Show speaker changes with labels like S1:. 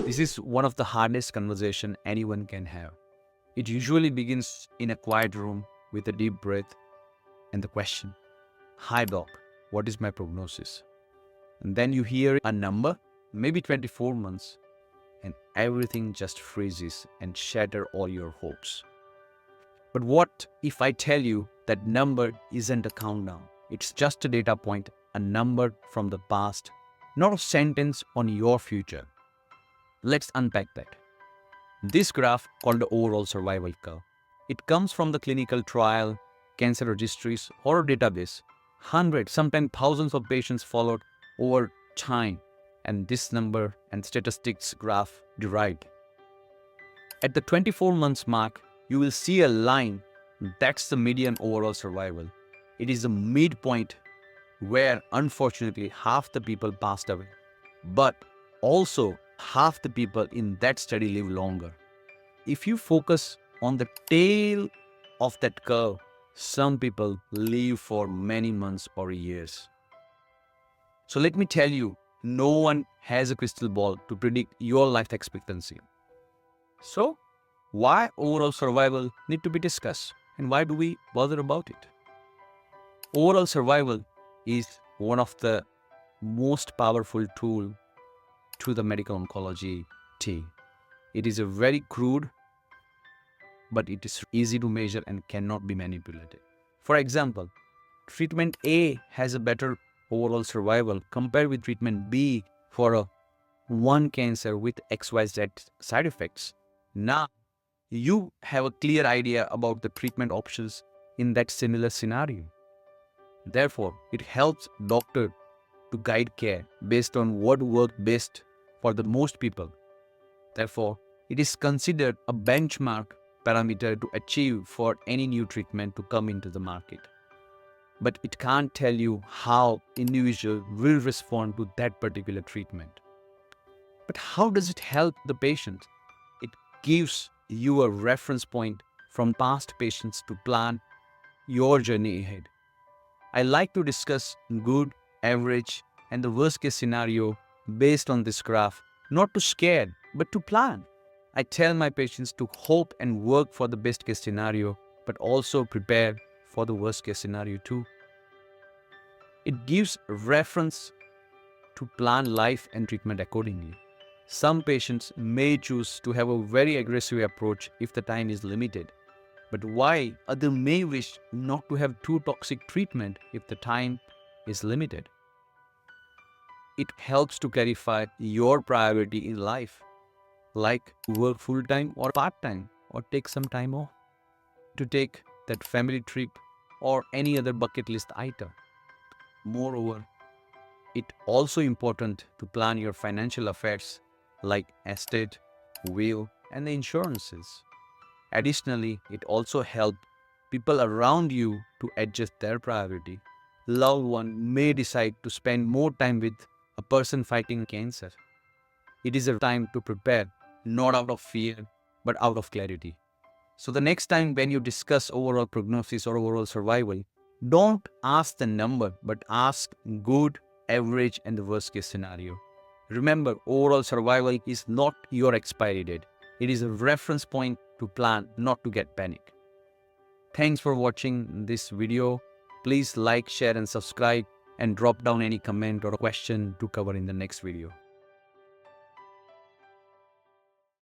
S1: This is one of the hardest conversations anyone can have. It usually begins in a quiet room with a deep breath and the question, "Hi doc, what is my prognosis?" And then you hear a number, maybe 24 months, and everything just freezes and shatters all your hopes. But what if I tell you that number isn't a countdown? It's just a data point, a number from the past, not a sentence on your future. Let's unpack that. This graph, called the overall survival curve, it comes from the clinical trial, cancer registries, or a database. Hundreds, sometimes thousands of patients followed over time, and this number and statistics graph derived. At the 24 months mark, you will see a line. That's the median overall survival. It is the midpoint where unfortunately half the people passed away. But also half the people in that study live longer. If you focus on the tail of that curve, some people live for many months or years. So let me tell you, no one has a crystal ball to predict your life expectancy. So why overall survival need to be discussed, and why do we bother about it? Overall survival is one of the most powerful tool to the medical oncology team. It is a very crude, but it is easy to measure and cannot be manipulated. For example, treatment A has a better overall survival compared with treatment B for a one cancer with XYZ side effects. Now, you have a clear idea about the treatment options in that similar scenario. Therefore, it helps doctor to guide care based on what works best for the most people. Therefore, it is considered a benchmark parameter to achieve for any new treatment to come into the market. But it can't tell you how individual will respond to that particular treatment. But how does it help the patient? It gives you a reference point from past patients to plan your journey ahead. I like to discuss good, average, and the worst case scenario based on this graph, not to scare, but to plan. I tell my patients to hope and work for the best case scenario, but also prepare for the worst case scenario too. It gives reference to plan life and treatment accordingly. Some patients may choose to have a very aggressive approach if the time is limited. But why others may wish not to have too toxic treatment if the time is limited. It helps to clarify your priority in life, like work full-time or part-time, or take some time off to take that family trip or any other bucket list item. Moreover, it also important to plan your financial affairs like estate, will, and the insurances. Additionally, it also helps people around you to adjust their priority. Loved one may decide to spend more time with a person fighting cancer. It is a time to prepare, not out of fear, but out of clarity. So the next time when you discuss overall prognosis or overall survival, don't ask the number, but ask good, average, and the worst case scenario. Remember, overall survival is not your expiry date. It is a reference point to plan, not to get panic. Thanks for watching this video. Please like, share, and subscribe, and drop down any comment or question to cover in the next video.